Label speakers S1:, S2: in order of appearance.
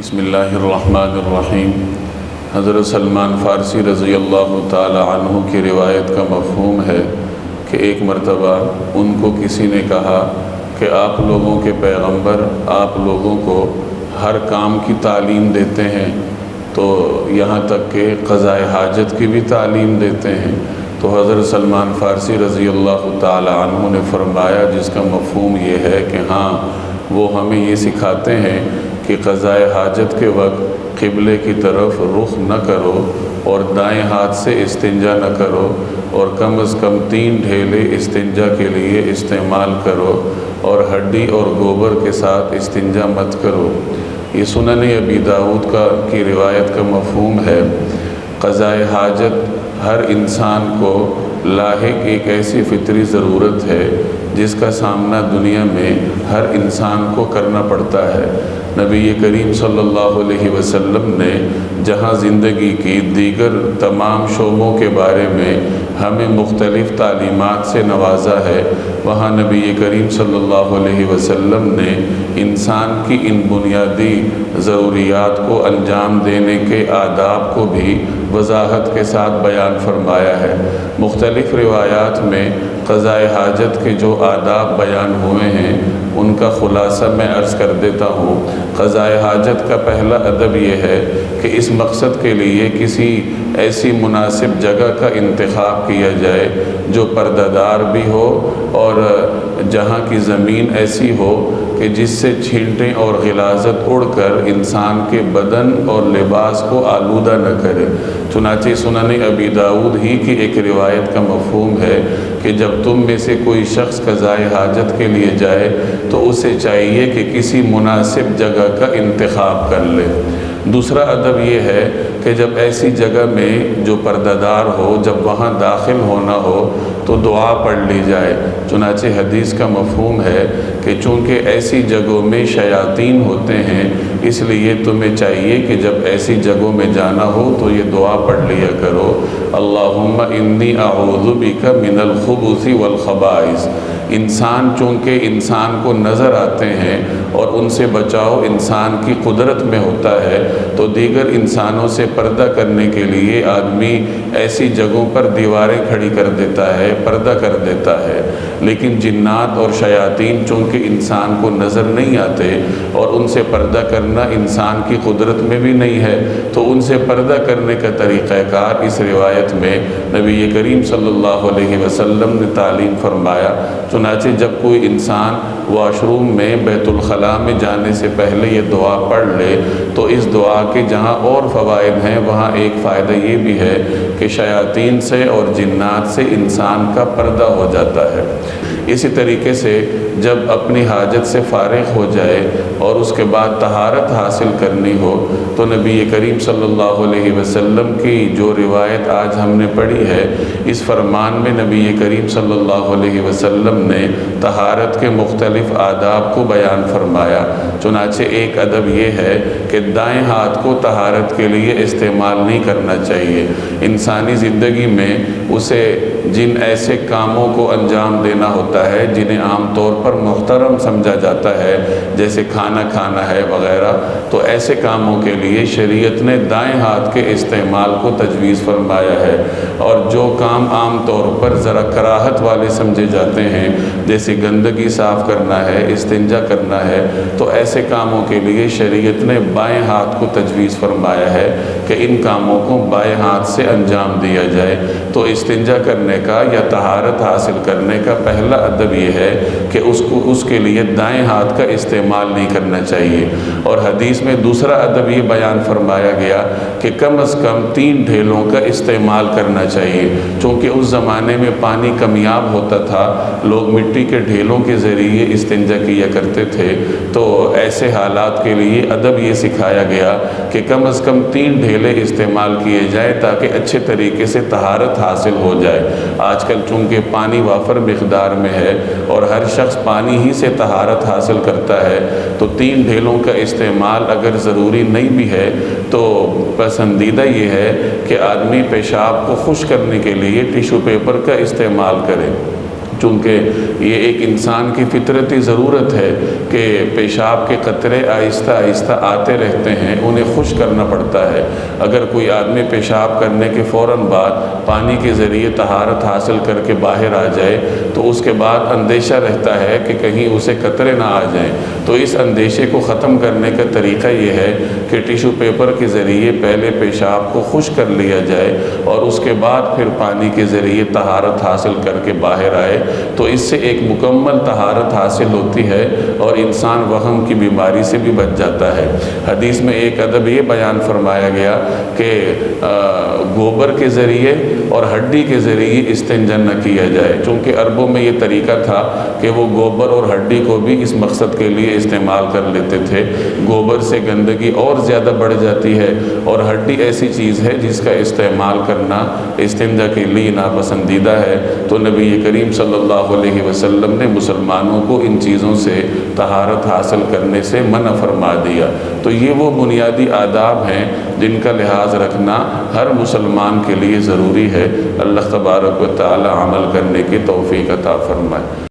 S1: بسم اللہ الرحمن الرحیم۔ حضرت سلمان فارسی رضی اللہ تعالی عنہ کی روایت کا مفہوم ہے کہ ایک مرتبہ ان کو کسی نے کہا کہ آپ لوگوں کے پیغمبر آپ لوگوں کو ہر کام کی تعلیم دیتے ہیں، تو یہاں تک کہ قضائے حاجت کی بھی تعلیم دیتے ہیں۔ تو حضرت سلمان فارسی رضی اللہ تعالی عنہ نے فرمایا جس کا مفہوم یہ ہے کہ ہاں، وہ ہمیں یہ سکھاتے ہیں کہ قضائے حاجت کے وقت قبلے کی طرف رخ نہ کرو اور دائیں ہاتھ سے استنجا نہ کرو، اور کم از کم 3 ڈھیلے استنجا کے لیے استعمال کرو، اور ہڈی اور گوبر کے ساتھ استنجا مت کرو۔ یہ سنن ابی داؤد کی روایت کا مفہوم ہے۔ قضائے حاجت ہر انسان کو لاحق ایک ایسی فطری ضرورت ہے جس کا سامنا دنیا میں ہر انسان کو کرنا پڑتا ہے۔ نبی کریم صلی اللہ علیہ وسلم نے جہاں زندگی کی دیگر تمام شعبوں کے بارے میں ہمیں مختلف تعلیمات سے نوازا ہے، وہاں نبی کریم صلی اللہ علیہ وسلم نے انسان کی ان بنیادی ضروریات کو انجام دینے کے آداب کو بھی وضاحت کے ساتھ بیان فرمایا ہے۔ مختلف روایات میں قضائے حاجت کے جو آداب بیان ہوئے ہیں ان کا خلاصہ میں عرض کر دیتا ہوں۔ قضائے حاجت کا پہلا ادب یہ ہے کہ اس مقصد کے لیے کسی ایسی مناسب جگہ کا انتخاب کیا جائے جو پردہ دار بھی ہو اور جہاں کی زمین ایسی ہو کہ جس سے چھینٹیں اور غلاظت اڑ کر انسان کے بدن اور لباس کو آلودہ نہ کرے۔ چنانچہ سنن ابی داؤد ہی کی ایک روایت کا مفہوم ہے کہ جب تم میں سے کوئی شخص قضائے حاجت کے لیے جائے تو اسے چاہیے کہ کسی مناسب جگہ کا انتخاب کر لے۔ دوسرا ادب یہ ہے کہ جب ایسی جگہ میں جو پردہ دار ہو، جب وہاں داخل ہونا ہو تو دعا پڑھ لی جائے۔ چنانچہ حدیث کا مفہوم ہے کہ چونکہ ایسی جگہوں میں شیاطین ہوتے ہیں، اس لیے تمہیں چاہیے کہ جب ایسی جگہوں میں جانا ہو تو یہ دعا پڑھ لیا کرو، اللہم انی اعوذ بک من الخبث والخبائث۔ انسان چونکہ انسان کو نظر آتے ہیں اور ان سے بچاؤ انسان کی قدرت میں ہوتا ہے، تو دیگر انسانوں سے پردہ کرنے کے لیے آدمی ایسی جگہوں پر دیواریں کھڑی کر دیتا ہے، پردہ کر دیتا ہے۔ لیکن جنات اور شیاطین چونکہ انسان کو نظر نہیں آتے اور ان سے پردہ کرنا انسان کی قدرت میں بھی نہیں ہے، تو ان سے پردہ کرنے کا طریقہ کار اس روایت میں نبی کریم صلی اللہ علیہ وسلم نے تعلیم فرمایا۔ چنانچہ جب کوئی انسان واش روم میں بیت الخلاء میں جانے سے پہلے یہ دعا پڑھ لے تو اس دعا کے جہاں اور فوائد ہیں وہاں ایک فائدہ یہ بھی ہے کہ شیاطین سے اور جنات سے انسان کا پردہ ہو جاتا ہے۔ اسی طریقے سے جب اپنی حاجت سے فارغ ہو جائے اور اس کے بعد طہارت حاصل کرنی ہو تو نبی کریم صلی اللہ علیہ وسلم کی جو روایت آج ہم نے پڑھی ہے، اس فرمان میں نبی کریم صلی اللہ علیہ وسلم نے طہارت کے مختلف آداب کو بیان فرمایا۔ چنانچہ ایک ادب یہ ہے کہ دائیں ہاتھ کو طہارت کے لیے استعمال نہیں کرنا چاہیے۔ انسانی زندگی میں اسے جن ایسے کاموں کو انجام دینا ہوتا ہے جنہیں عام طور پر محترم سمجھا جاتا ہے، جیسے کھانا کھانا ہے وغیرہ، تو ایسے کاموں کے لیے شریعت نے دائیں ہاتھ کے استعمال کو تجویز فرمایا ہے، اور جو کام عام طور پر ذرا کراہت والے سمجھے جاتے ہیں جیسے گندگی صاف کرنا ہے، استنجا کرنا ہے، تو ایسے کاموں کے لیے شریعت نے بائیں ہاتھ کو تجویز فرمایا ہے کہ ان کاموں کو بائیں ہاتھ سے انجام دیا جائے۔ تو استنجا کرنے کا یا طہارت حاصل کرنے کا پہلا ادب یہ ہے کہ اس کے لیے دائیں ہاتھ کا استعمال نہیں کرنا چاہیے۔ اور حدیث میں دوسرا ادب یہ بیان فرمایا گیا کہ کم از کم 3 ڈھیلوں کا استعمال کرنا چاہیے۔ چونکہ اس زمانے میں پانی کمیاب ہوتا تھا، لوگ مٹی کے ڈھیلوں کے ذریعے استنجا کیا کرتے تھے، تو ایسے حالات کے لیے ادب یہ سکھایا گیا کہ کم از کم 3 ڈھیلے استعمال کیے جائیں تاکہ اچھے طریقے سے طہارت حاصل ہو جائے۔ آج کل چونکہ پانی وافر مقدار میں ہے اور ہر شخص پانی ہی سے طہارت حاصل کرتا ہے، تو 3 ڈھیلوں کا استعمال اگر ضروری نہیں بھی ہے تو پسندیدہ یہ ہے کہ آدمی پیشاب کو خشک کرنے کے لیے ٹیشو پیپر کا استعمال کرے۔ چونکہ یہ ایک انسان کی فطرتی ضرورت ہے کہ پیشاب کے قطرے آہستہ آہستہ آتے رہتے ہیں، انہیں خشک کرنا پڑتا ہے۔ اگر کوئی آدمی پیشاب کرنے کے فوراً بعد پانی کے ذریعے طہارت حاصل کر کے باہر آ جائے تو اس کے بعد اندیشہ رہتا ہے کہ کہیں اسے قطرے نہ آ جائیں، تو اس اندیشے کو ختم کرنے کا طریقہ یہ ہے کہ ٹیشو پیپر کے ذریعے پہلے پیشاب کو خشک کر لیا جائے اور اس کے بعد پھر پانی کے ذریعے طہارت حاصل کر کے باہر آئے، تو اس سے ایک مکمل طہارت حاصل ہوتی ہے اور انسان وہم کی بیماری سے بھی بچ جاتا ہے۔ حدیث میں ایک ادب یہ بیان فرمایا گیا کہ گوبر کے ذریعے اور ہڈی کے ذریعے استنجا نہ کیا جائے، چونکہ عربوں میں یہ طریقہ تھا کہ وہ گوبر اور ہڈی کو بھی اس مقصد کے لیے استعمال کر لیتے تھے۔ گوبر سے گندگی اور زیادہ بڑھ جاتی ہے اور ہڈی ایسی چیز ہے جس کا استعمال کرنا استنجا کے لیے ناپسندیدہ ہے، تو نبی کریم صلی اللہ علیہ وسلم نے مسلمانوں کو ان چیزوں سے طہارت حاصل کرنے سے منع فرما دیا۔ تو یہ وہ بنیادی آداب ہیں جن کا لحاظ رکھنا ہر مسلمان کے لیے ضروری ہے۔ اللہ تبارک و تعالی عمل کرنے کی توفیق عطا فرمائے۔